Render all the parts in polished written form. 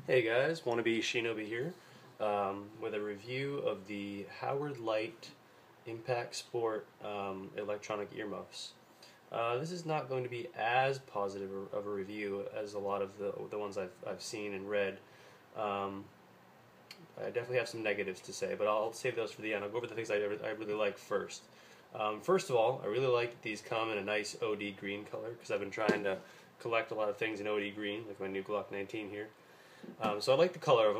Hey guys, Wannabe Shinobi here with a review of the Howard Leight Impact Sport electronic earmuffs. This is not going to be as positive of a review as a lot of the ones I've seen and read. I definitely have some negatives to say, but I'll save those for the end. I'll go over the things I really like first. First of all, I really like that these come in a nice OD green color because I've been trying to collect a lot of things in OD green, like my new Glock 19 here. So I like the color of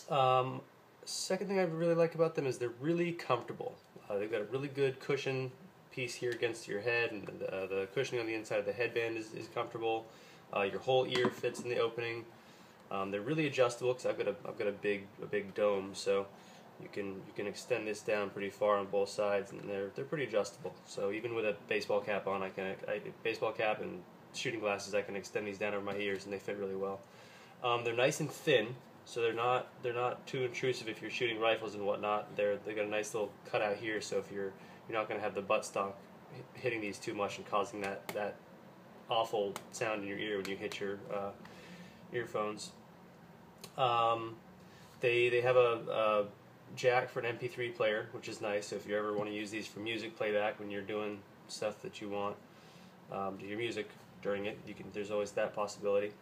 them. Second thing I really like about them is they're really comfortable. They've got a really good cushion piece here against your head, and the cushioning on the inside of the headband is comfortable. Your whole ear fits in the opening. They're really adjustable because I've got a big dome, so you can extend this down pretty far on both sides, and they're pretty adjustable. So even with a baseball cap on, baseball cap and shooting glasses, I can extend these down over my ears, and they fit really well. They're nice and thin, so they're not too intrusive if you're shooting rifles and whatnot. They got a nice little cutout here, so if you're not going to have the buttstock hitting these too much and causing that awful sound in your ear when you hit your earphones. They have a jack for an MP3 player, which is nice. So if you ever want to use these for music playback when you're doing stuff that you want to hear music during it, there's always that possibility.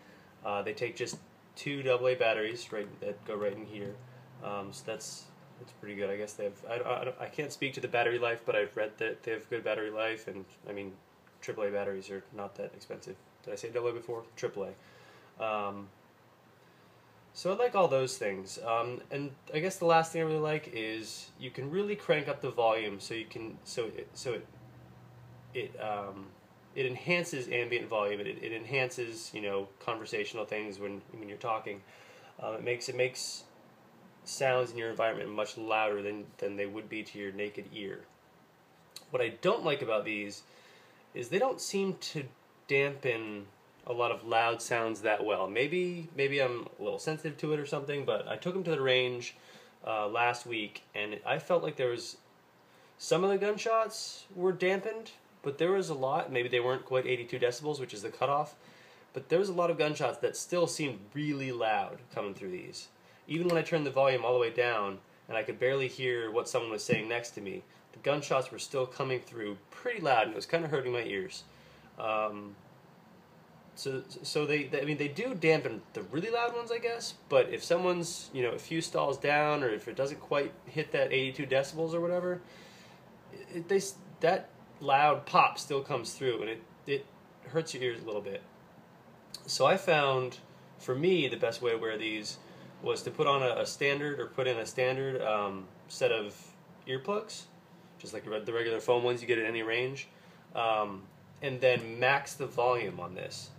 They take just 2 AA batteries that go right in here, so that's pretty good. I guess they have. I can't speak to the battery life, but I've read that they have good battery life, and I mean, AAA batteries are not that expensive. Did I say AA before? AAA. So I like all those things, and I guess the last thing I really like is you can really crank up the volume, so it enhances ambient volume. It enhances, conversational things when you're talking. It makes sounds in your environment much louder than they would be to your naked ear. What I don't like about these is they don't seem to dampen a lot of loud sounds that well. Maybe I'm a little sensitive to it or something, but I took them to the range last week, and I felt like there was some of the gunshots were dampened, but there was a lot. Maybe they weren't quite 82 decibels, which is the cutoff, but there was a lot of gunshots that still seemed really loud coming through these. Even when I turned the volume all the way down and I could barely hear what someone was saying next to me, the gunshots were still coming through pretty loud, and it was kind of hurting my ears. So they do dampen the really loud ones, I guess, but if someone's, a few stalls down, or if it doesn't quite hit that 82 decibels or whatever, that loud pop still comes through, and it hurts your ears a little bit. So I found, for me, the best way to wear these was to put on a standard, or put in a standard set of earplugs, just like the regular foam ones you get at any range, and then max the volume on this.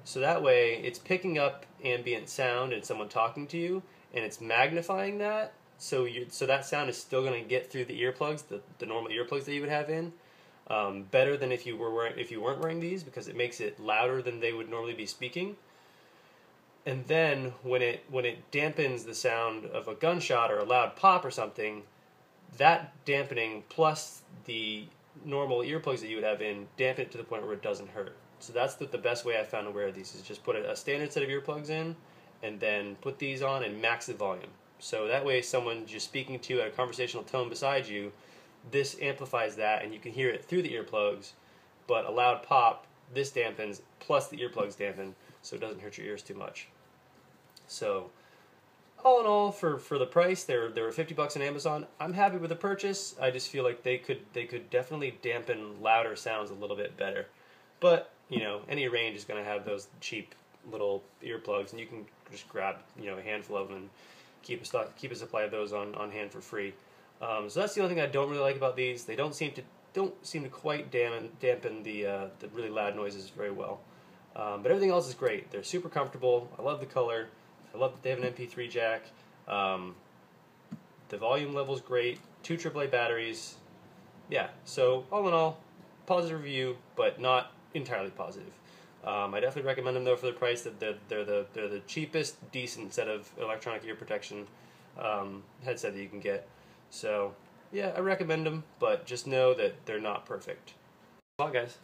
So that way it's picking up ambient sound and someone talking to you, and it's magnifying that, so that sound is still going to get through the earplugs, the normal earplugs that you would have in. Better than if you weren't wearing these, because it makes it louder than they would normally be speaking. And then when it dampens the sound of a gunshot or a loud pop or something, that dampening plus the normal earplugs that you would have in dampen it to the point where it doesn't hurt. So that's the best way I found to wear these, is just put a standard set of earplugs in, and then put these on and max the volume. So that way someone just speaking to you at a conversational tone beside you, this amplifies that, and you can hear it through the earplugs, but a loud pop, this dampens, plus the earplugs dampen, so it doesn't hurt your ears too much. So, all in all, for the price, they were $50 on Amazon. I'm happy with the purchase. I just feel like they could definitely dampen louder sounds a little bit better. But, any range is going to have those cheap little earplugs, and you can just grab, a handful of them and keep a supply of those on hand for free. So that's the only thing I don't really like about these. They don't seem to quite dampen the really loud noises very well. But everything else is great. They're super comfortable. I love the color. I love that they have an MP3 jack. The volume level is great. 2 AAA batteries. Yeah. So all in all, positive review, but not entirely positive. I definitely recommend them though for the price. That they're the cheapest decent set of electronic ear protection headset that you can get. So, yeah, I recommend them, but just know that they're not perfect. Bye, guys.